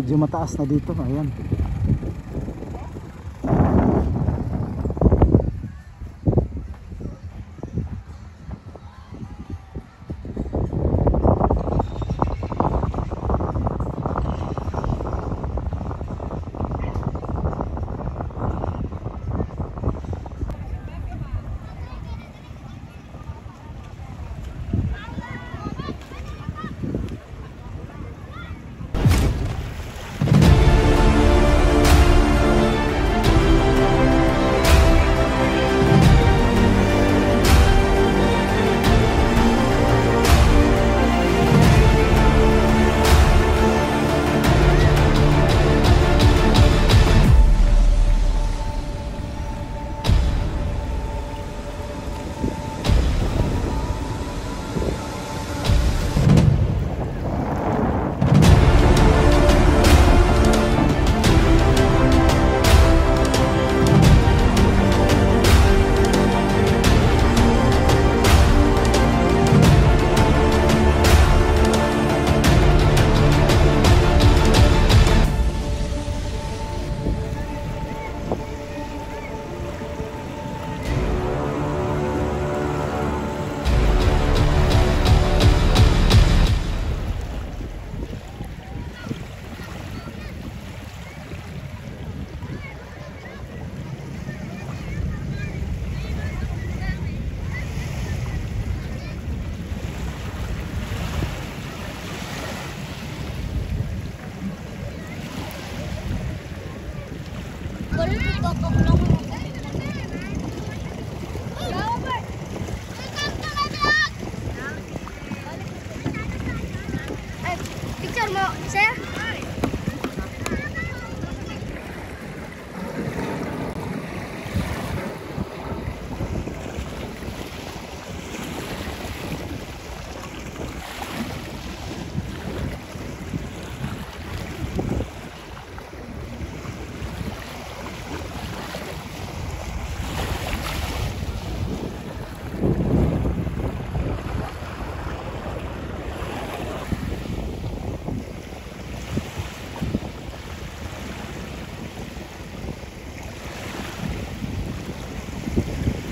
medyo mataas na dito. Ayan. Picture mo, sir?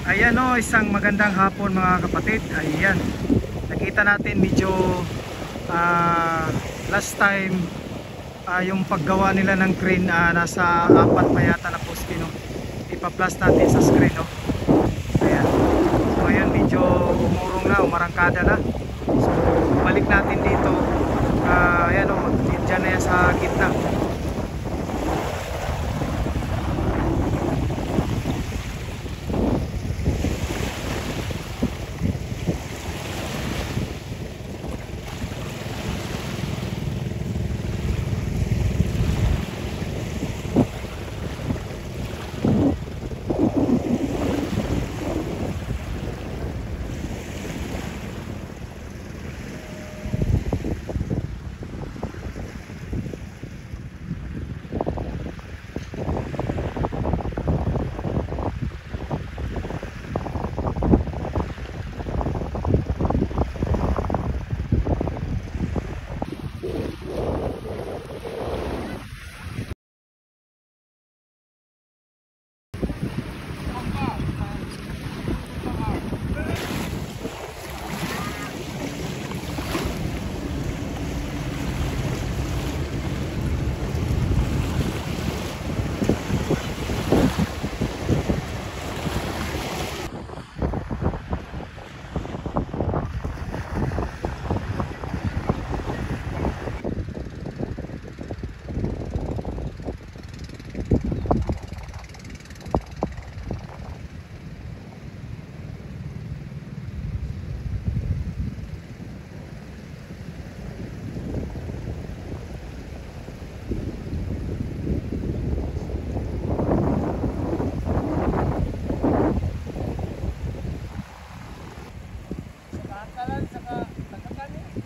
Ayan o, isang magandang hapon mga kapatid. Ayan, nakita natin medyo last time yung paggawa nila ng crane, nasa 4 pa yata na poste, no? Ipa-plus natin sa screen, no? Ayan, so ayan, medyo umurong na, umarangkada na. So balik natin dito. Ayan o, dyan na yan sa gitna.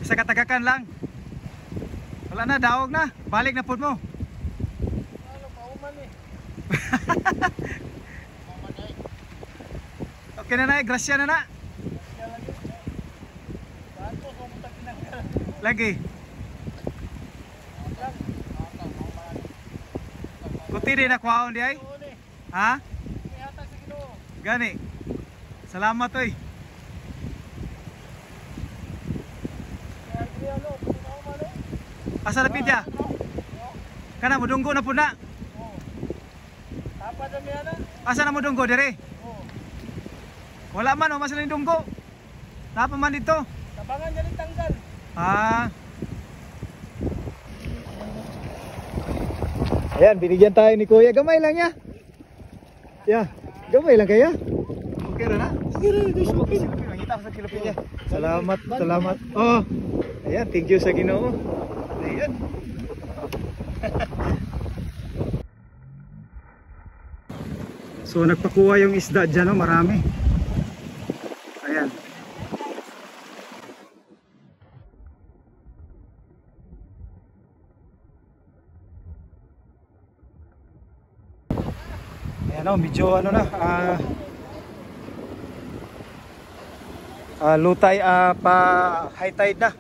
Isa katagakan lang. Wala na, daog na. Balik na po mo. Okay na na, grasya na na. Lagi. Perti din nakwaon di ay? Ha? Gani. Salamat oy. Asa na pidya? Kana mo dunggo na pud na. Apa dami ana? Asa na mo dunggo dire? Wala man o masaling dunggo. Napa man dito? Tabangan niya rin tanggal. Ah. Ayan, binigyan tayo ni Kuya. Gamay lang ya. Yeah, gamay lang kaya. Okay na na? Okay na, okay. Nakita ko sa kilopin niya. Salamat, salamat. Oh. Ayan, thank you sa Ginoo. Ayan. So nagpakuha yung isda dyan, no? Marami. Ayan. Ayan, no? Medyo ano na, lutay, pa high tide na.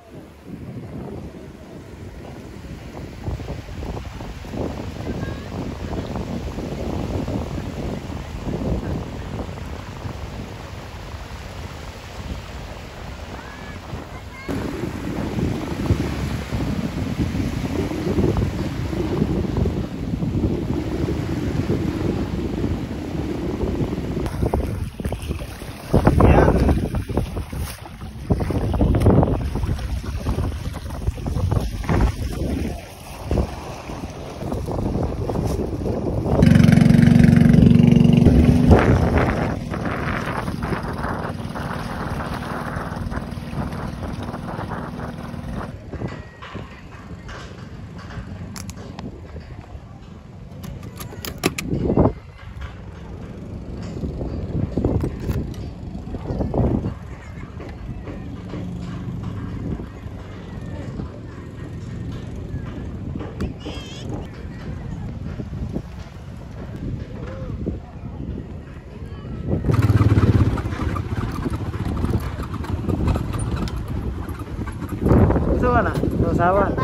Suwan na? Susawan?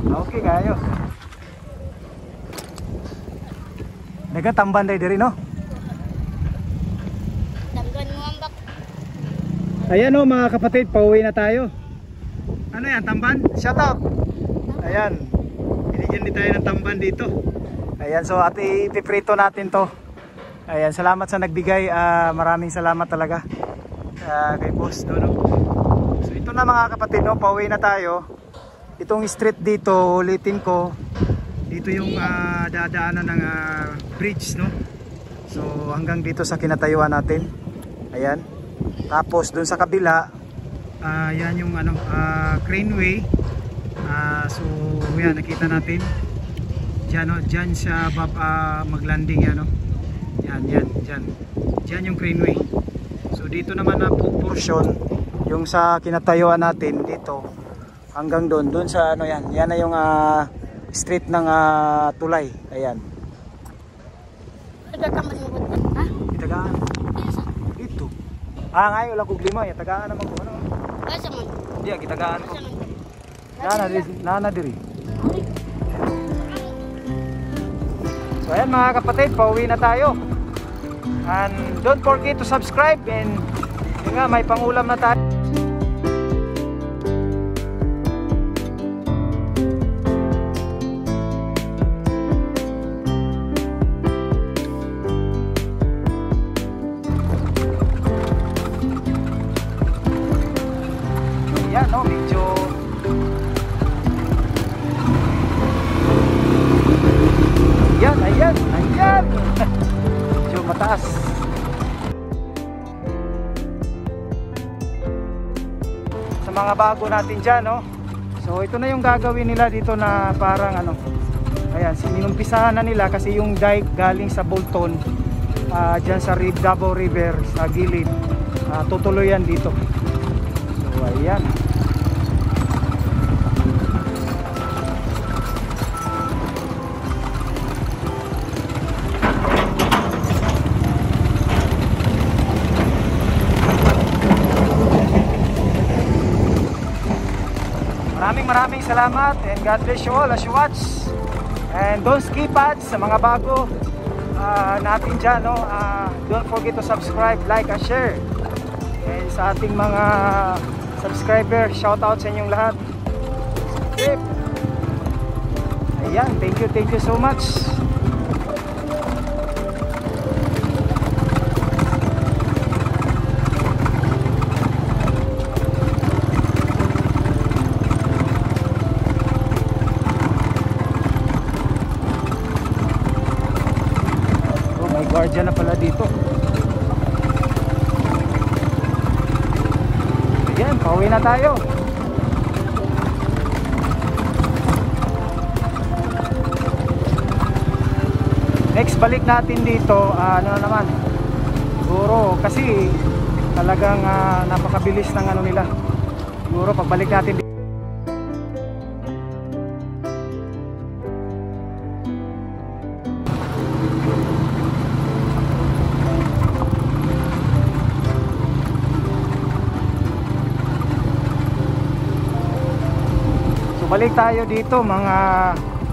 Okay kayo. Nagatamban day diri no? Damgan mo ang bak. Ayan o mga kapatid, pauwi na tayo. Ano yan, tamban? Shout out! Ayan, binigyan din tayo ng tamban dito. Ayan, so at ipiprito natin to. Ayan, salamat sa nagbigay. Maraming salamat talaga kay boss no? So ito na mga kapatid, no? Pauwi na tayo. Itong street dito, ulitin ko, dito yung dadaanan ng bridge, no? So hanggang dito sa kinatayuan natin. Ayan. Tapos dun sa kabila, yan yung ano, Craneway. So yan, nakita natin. Diyan, no? Diyan siya maglanding yan, no? Yan, diyan yung Craneway. So dito naman na portion, yung sa kinatayuan natin dito, hanggang doon sa ano yan. Yan na yung street ng tulay. Ayan. Ada ka malimutan, ha? Itagaan. Dito. Ngayon wala kong lima. Itagaan naman ko. Ano? Asa man? Hindi, itagaan ko. Asa man? Nana diri. So ayan mga kapatid, pauwi na tayo. And don't forget to subscribe. And yun nga, may pangulam na tayo. Ayan, no, medyo ayan medyo mataas. Sa mga bago natin dyan, no? So ito na yung gagawin nila dito na parang ano, ayan, sinumpisahan na nila kasi yung dike galing sa Bolton dyan sa Davao River sa gilid, tutuloy yan dito. So ayan. Maraming salamat and God bless you all as you watch. And don't skip ads sa mga bago natin dyan, no? Don't forget to subscribe, like, and share. And sa ating mga subscriber, shout out sa inyong lahat. Subscribe. Ayan, thank you so much. Guardian na pala dito. Ayan, pauwi na tayo. Next balik natin dito, ano naman, siguro kasi talagang napakabilis ng ano nila. Siguro pagbalik natin dito, balik tayo dito mga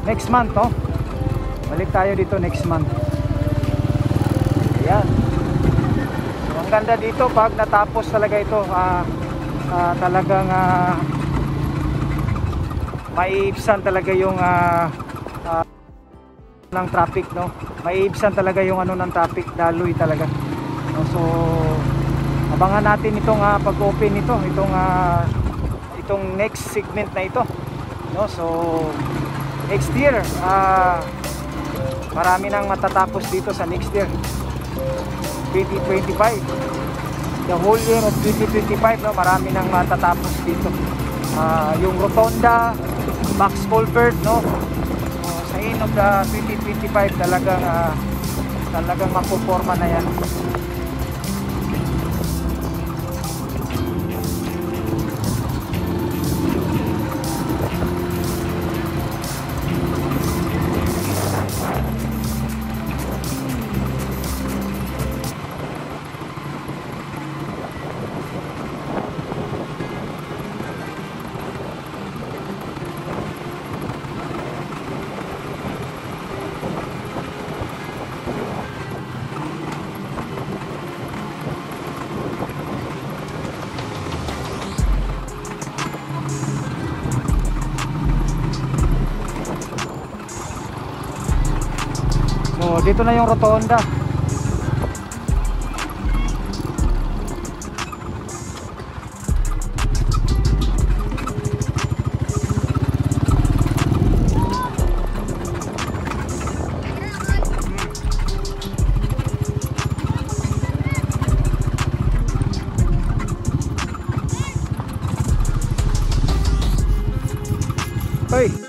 next month, no? Balik tayo dito next month. Ayan. So, ang ganda dito pag natapos talaga ito, talagang maiibsan talaga yung ng traffic, no? Maiibsan talaga yung ano ng traffic, daloy talaga, no? So abangan natin itong pag-open nito, itong next segment na ito, no? So next year marami nang matatapos dito sa next year 2025, the whole year of 2025, no? Marami nang matatapos dito, yung rotonda, box culvert, no? So, sa end of the 2025 talagang mapuporma na yan. So dito na yung rotonda. Hoy.